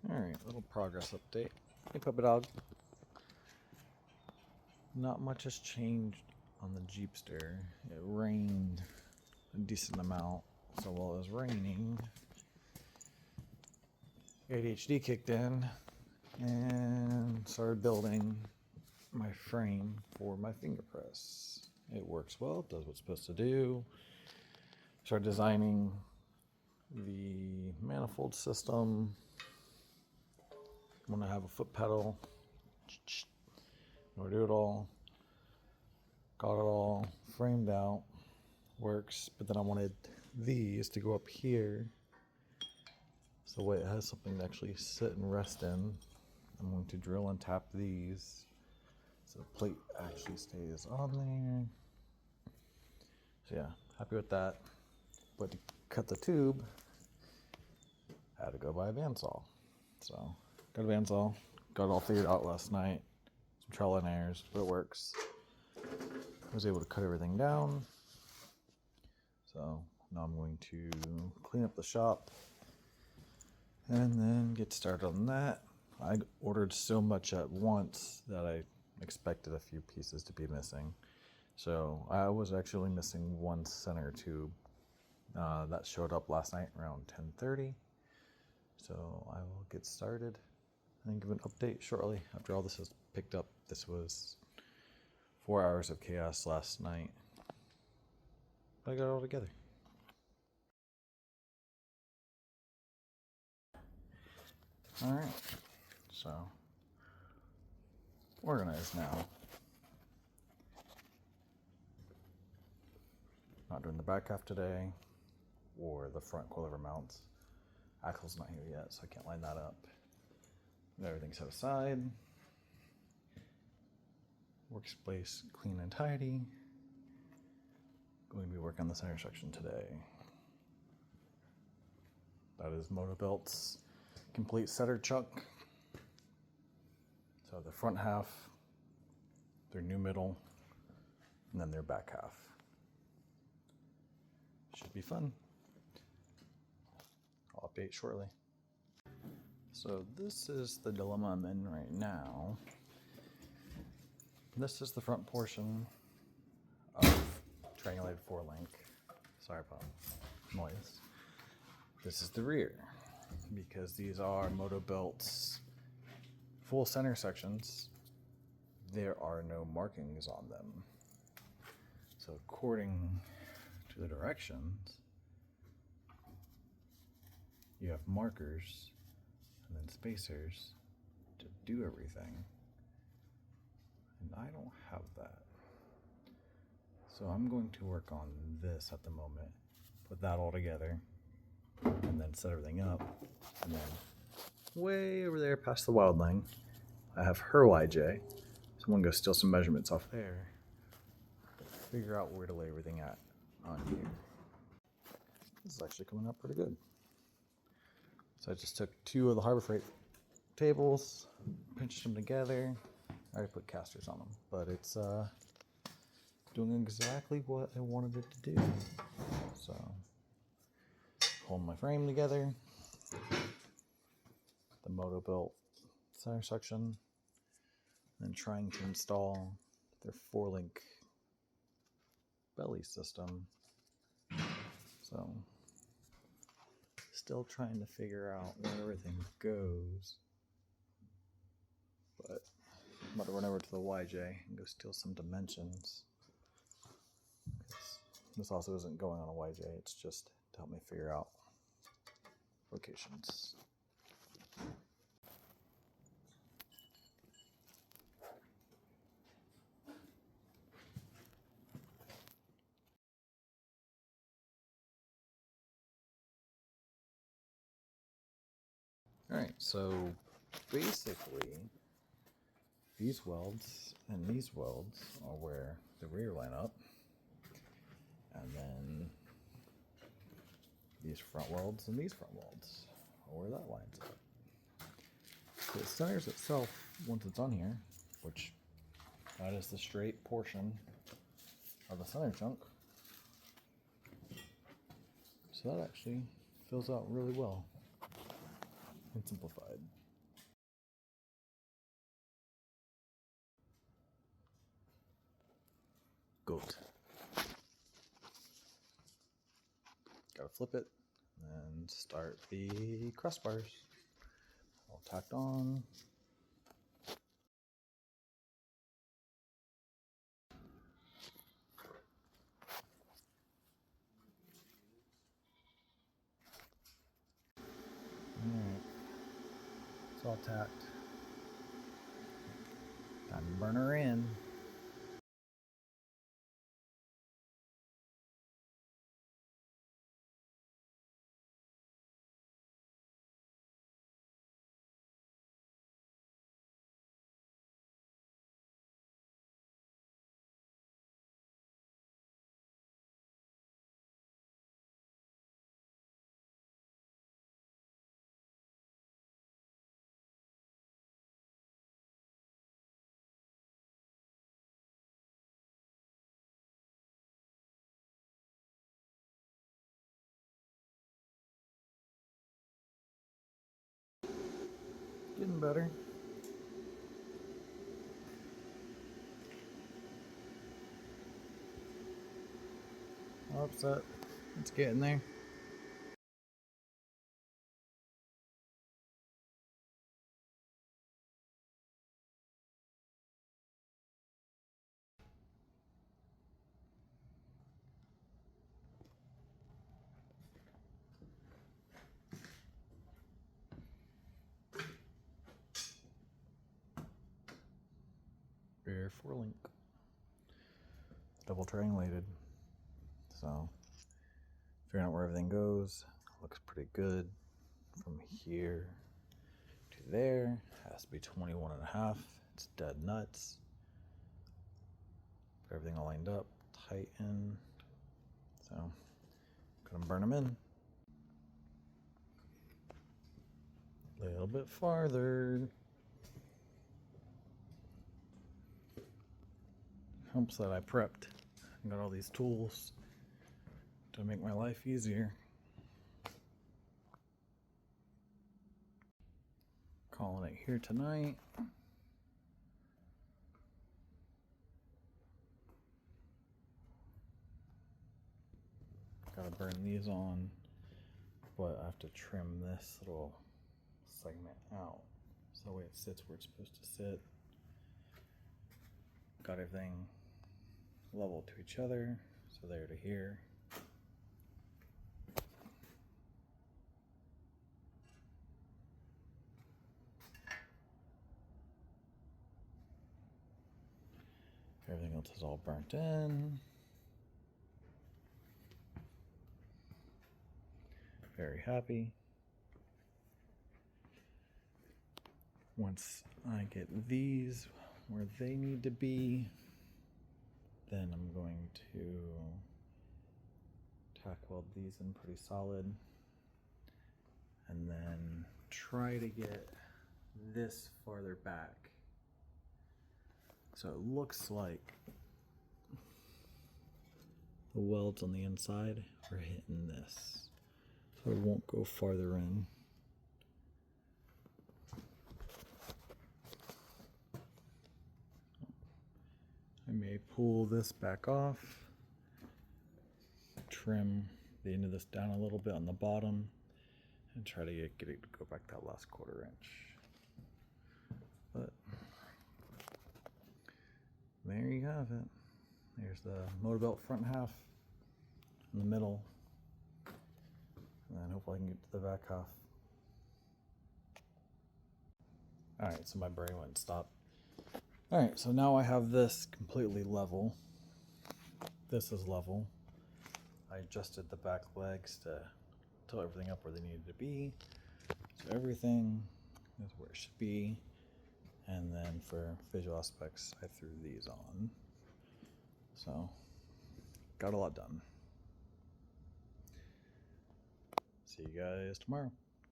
Alright, little progress update. Hey, puppy dog. Not much has changed on the Jeepster. It rained a decent amount, so while it was raining, ADHD kicked in and started building my frame for my finger press. It works well, does what it's supposed to do. Started designing the manifold system. I'm gonna have a foot pedal. We'll do it all. Got it all framed out. Works, but then I wanted these to go up here. So that way it has something to actually sit and rest in. I'm going to drill and tap these so the plate actually stays on there. So yeah, happy with that. But to cut the tube, I had to go buy a bandsaw. So got a bandsaw, got it all figured out last night. Some trial and errors, but it works. I was able to cut everything down. So now I'm going to clean up the shop and then get started on that. I ordered so much at once that I expected a few pieces to be missing. So I was actually missing one center tube that showed up last night around 10:30. So I will get started and give an update shortly after all this is picked up. This was 4 hours of chaos last night, but I got it all together. All right, so organized now. Not doing the back half today or the front coilover mounts. Axle's not here yet, so I can't line that up. Got everything set aside. Workspace clean and tidy. Going to be working on the center section today. That is MotoBilt's complete setter chunk. So the front half, their new middle, and then their back half. Should be fun. I'll update shortly. So this is the dilemma I'm in right now. This is the front portion of triangulated 4-link. Sorry about noise. This is the rear, because these are MotoBilt's full center sections. There are no markings on them. So according to the directions, you have markers and then spacers to do everything. And I don't have that. So I'm going to work on this at the moment, put that all together, and then set everything up. And then way over there past the wildling, I have her YJ. So I'm gonna go steal some measurements off there, figure out where to lay everything at on here. This is actually coming up pretty good. So I just took 2 of the Harbor Freight tables, pinched them together. I already put casters on them, but it's doing exactly what I wanted it to do. So holding my frame together, the MotoBilt center section, and trying to install their 4-link belly system. So still trying to figure out where everything goes, but I'm about to run over to the YJ and go steal some dimensions. This also isn't going on a YJ, it's just to help me figure out locations. Alright, so basically these welds and these welds are where the rear line up, and then these front welds and these front welds are where that lines up. So it centers itself once it's on here, which that is the straight portion of the center chunk. So that actually fills out really well. and simplified. Goat. Gotta flip it and start the crossbars. All tacked on. Alright, it's all tacked. Time to burn her in. Getting better. Upset. It's getting there. Rear forelink. Double triangulated. So figuring out where everything goes. Looks pretty good. From here to there. Has to be 21.5. It's dead nuts. Everything all lined up, tighten. So gonna burn them in. A little bit farther. Helps that I prepped. I got all these tools to make my life easier. Calling it here tonight. Gotta burn these on, but I have to trim this little segment out so that way it sits where it's supposed to sit. Got everything level to each other, so there to here. Everything else is all burnt in. Very happy. Once I get these where they need to be, then I'm going to tack weld these in pretty solid, and then try to get this farther back so it looks like the welds on the inside are hitting this, so it won't go farther in. I may pull this back off, trim the end of this down a little bit on the bottom, and try to get it to go back that last 1/4 inch. But there you have it. There's the MotoBilt front half in the middle, and then hopefully I can get to the back half. Alright, so my brain went stop. Alright, so now I have this completely level. This is level. I adjusted the back legs to tilt everything up where they needed to be. So everything is where it should be. And then for visual aspects, I threw these on. So, got a lot done. See you guys tomorrow.